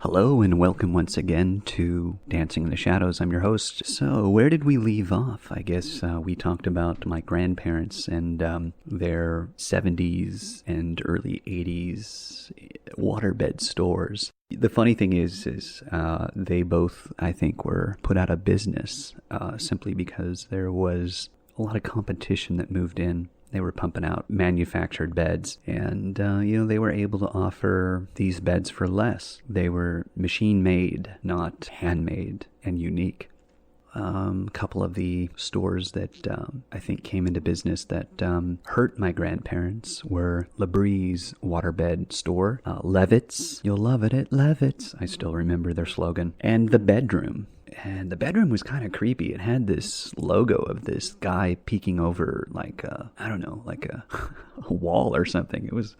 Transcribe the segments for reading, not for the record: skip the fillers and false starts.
Hello and welcome once again to Dancing in the Shadows. I'm your host. So, where did we leave off? I guess we talked about my grandparents and their 70s and early 80s waterbed stores. The funny thing is they both, I think, were put out of business simply because there was a lot of competition that moved in. They were pumping out manufactured beds, and, they were able to offer these beds for less. They were machine-made, not handmade and unique. A couple of the stores that I think came into business that hurt my grandparents were LaBries Waterbed store, Levitt's, you'll love it at Levitt's, I still remember their slogan, and The Bedroom. And the bedroom was kind of creepy. It had this logo of this guy peeking over like a wall or something. It was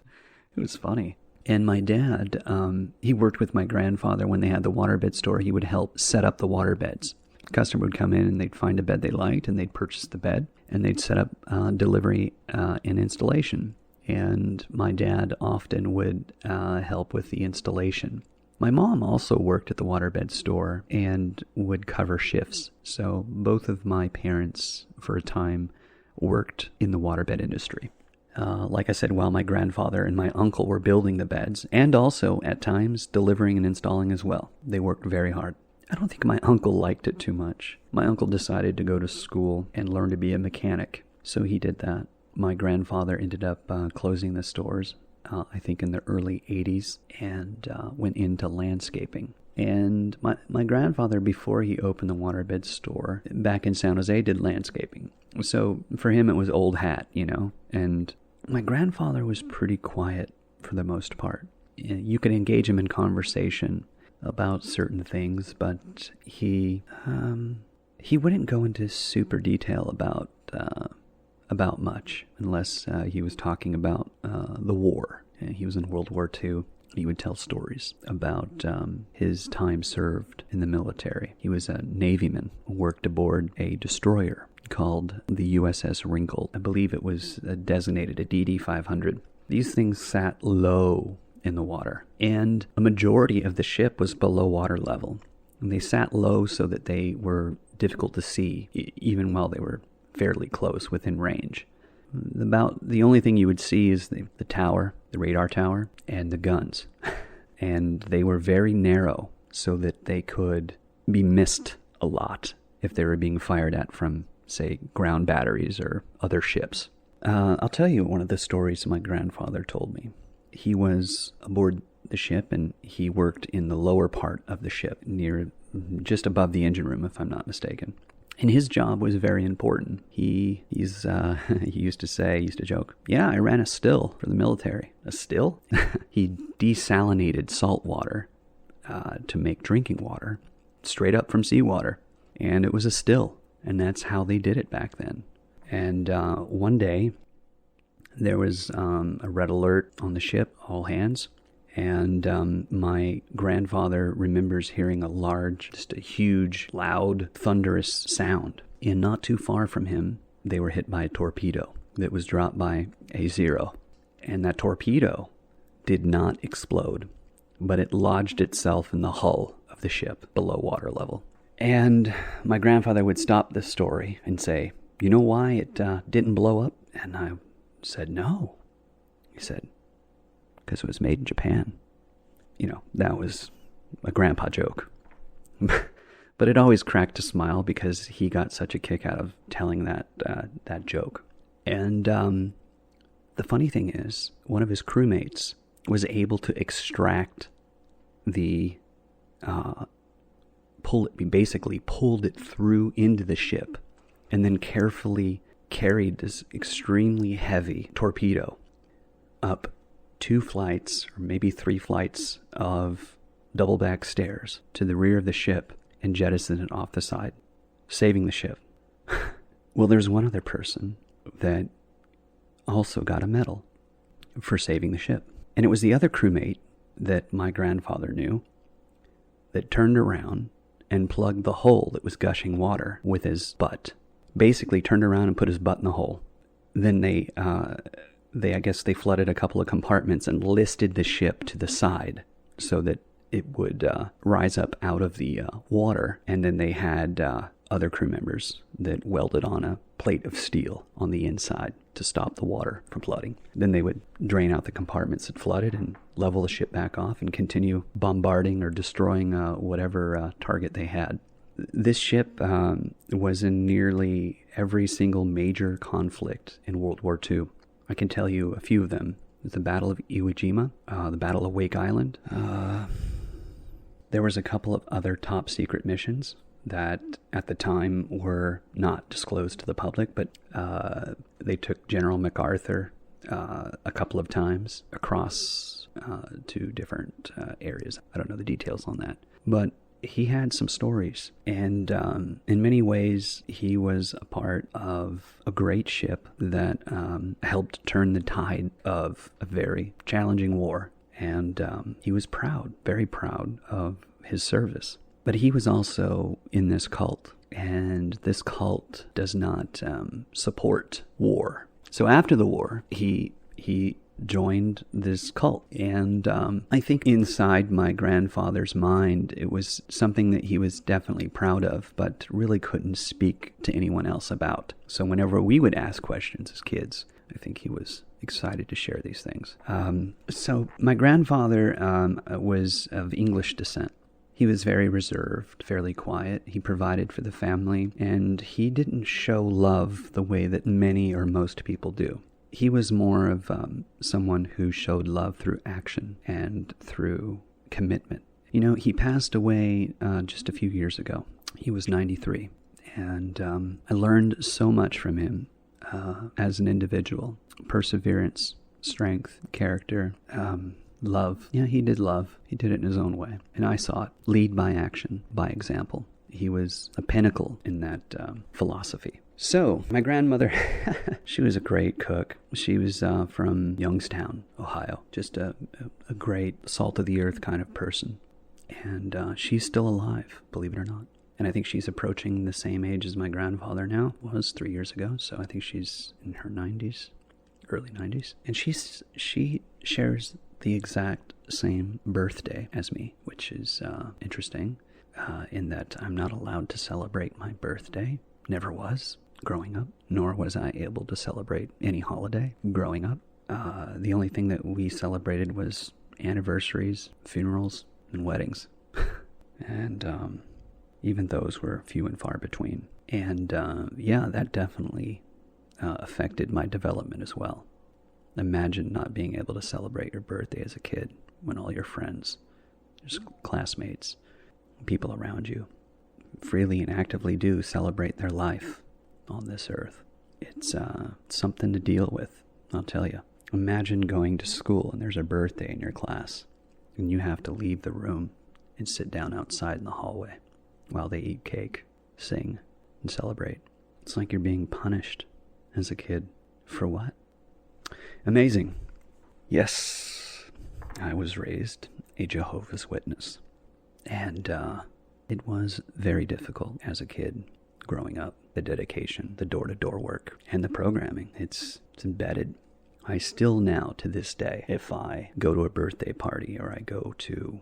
funny. And my dad, he worked with my grandfather when they had the waterbed store. He would help set up the waterbeds. The customer would come in and they'd find a bed they liked and they'd purchase the bed and they'd set up delivery and installation. And my dad often would help with the installation. My mom also worked at the waterbed store and would cover shifts. So both of my parents, for a time, worked in the waterbed industry. Like I said, while my grandfather and my uncle were building the beds, and also, at times, delivering and installing as well. They worked very hard. I don't think my uncle liked it too much. My uncle decided to go to school and learn to be a mechanic, so he did that. My grandfather ended up closing the stores. I think in the early 80s, and went into landscaping. And my grandfather, before he opened the waterbed store back in San Jose, did landscaping. So for him, it was old hat, And my grandfather was pretty quiet for the most part. You could engage him in conversation about certain things, but he wouldn't go into super detail about much, unless he was talking about the war. He was in World War II. He would tell stories about his time served in the military. He was a Navyman who worked aboard a destroyer called the USS Wrinkle. I believe it was designated a DD 500. These things sat low in the water, and a majority of the ship was below water level. And they sat low so that they were difficult to see, even while they were fairly close within range. About the only thing you would see is the tower, the radar tower, and the guns. And they were very narrow so that they could be missed a lot if they were being fired at from, say, ground batteries or other ships. I'll tell you one of the stories my grandfather told me. He was aboard the ship and he worked in the lower part of the ship, just above the engine room, if I'm not mistaken. And his job was very important. He used to joke, yeah, I ran a still for the military. A still? He desalinated salt water to make drinking water, straight up from seawater. And it was a still. And that's how they did it back then. And one day, there was a red alert on the ship, all hands. And my grandfather remembers hearing just a huge, loud, thunderous sound. And not too far from him, they were hit by a torpedo that was dropped by a Zero. And that torpedo did not explode, but it lodged itself in the hull of the ship below water level. And my grandfather would stop the story and say, you know why it didn't blow up? And I said, no. He said, because it was made in Japan. That was a grandpa joke. But it always cracked a smile because he got such a kick out of telling that joke. And the funny thing is, one of his crewmates was able to extract basically pulled it through into the ship and then carefully carried this extremely heavy torpedo up 2 flights or maybe 3 flights of double back stairs to the rear of the ship and jettisoned it off the side, saving the ship. Well, there's one other person that also got a medal for saving the ship. And it was the other crewmate that my grandfather knew that turned around and plugged the hole that was gushing water with his butt. Basically turned around and put his butt in the hole. Then they flooded a couple of compartments and listed the ship to the side so that it would rise up out of the water, and then they had other crew members that welded on a plate of steel on the inside to stop the water from flooding. Then they would drain out the compartments that flooded and level the ship back off and continue bombarding or destroying whatever target they had. This ship was in nearly every single major conflict in World War II. I can tell you a few of them. The Battle of Iwo Jima, the Battle of Wake Island. There was a couple of other top secret missions that at the time were not disclosed to the public, but they took General MacArthur a couple of times across to different areas. I don't know the details on that, but he had some stories, and in many ways he was a part of a great ship that helped turn the tide of a very challenging war, and he was proud, very proud of his service. But he was also in this cult, and this cult does not support war. So after the war, he joined this cult, and I think inside my grandfather's mind, it was something that he was definitely proud of, but really couldn't speak to anyone else about. So whenever we would ask questions as kids, I think he was excited to share these things. So my grandfather was of English descent. He was very reserved, fairly quiet. He provided for the family, and he didn't show love the way that many or most people do. He was more of someone who showed love through action and through commitment. You know, he passed away just a few years ago. He was 93, and I learned so much from him as an individual. Perseverance, strength, character, love. Yeah, he did love. He did it in his own way, and I saw it. Lead by action, by example. He was a pinnacle in that philosophy. So, my grandmother, she was a great cook. She was from Youngstown, Ohio. Just a great salt-of-the-earth kind of person. And she's still alive, believe it or not. And I think she's approaching the same age as my grandfather now was 3 years ago. So I think she's in her 90s, early 90s. And she shares the exact same birthday as me, which is interesting in that I'm not allowed to celebrate my birthday. Never was growing up, nor was I able to celebrate any holiday growing up. The only thing that we celebrated was anniversaries, funerals, and weddings. And even those were few and far between. And yeah, that definitely affected my development as well. Imagine not being able to celebrate your birthday as a kid when all your friends, your classmates, people around you freely and actively do celebrate their life on this earth. It's something to deal with, I'll tell you. Imagine going to school and there's a birthday in your class and you have to leave the room and sit down outside in the hallway while they eat cake, sing, and celebrate. It's like you're being punished as a kid. For what? Amazing. Yes, I was raised a Jehovah's Witness. And it was very difficult as a kid growing up. The dedication, the door-to-door work, and the programming. It's embedded. I still now, to this day, if I go to a birthday party or I go to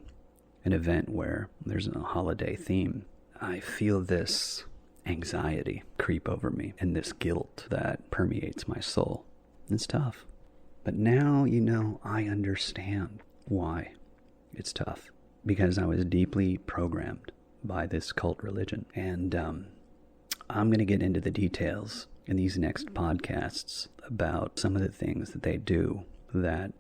an event where there's a holiday theme, I feel this anxiety creep over me and this guilt that permeates my soul. It's tough. But now, I understand why it's tough. Because I was deeply programmed by this cult religion. And I'm going to get into the details in these next podcasts about some of the things that they do that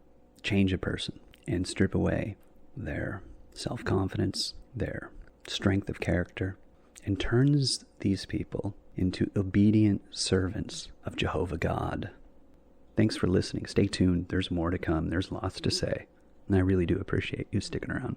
change a person and strip away their self-confidence, their strength of character, and turns these people into obedient servants of Jehovah God. Thanks for listening. Stay tuned. There's more to come. There's lots to say. And I really do appreciate you sticking around.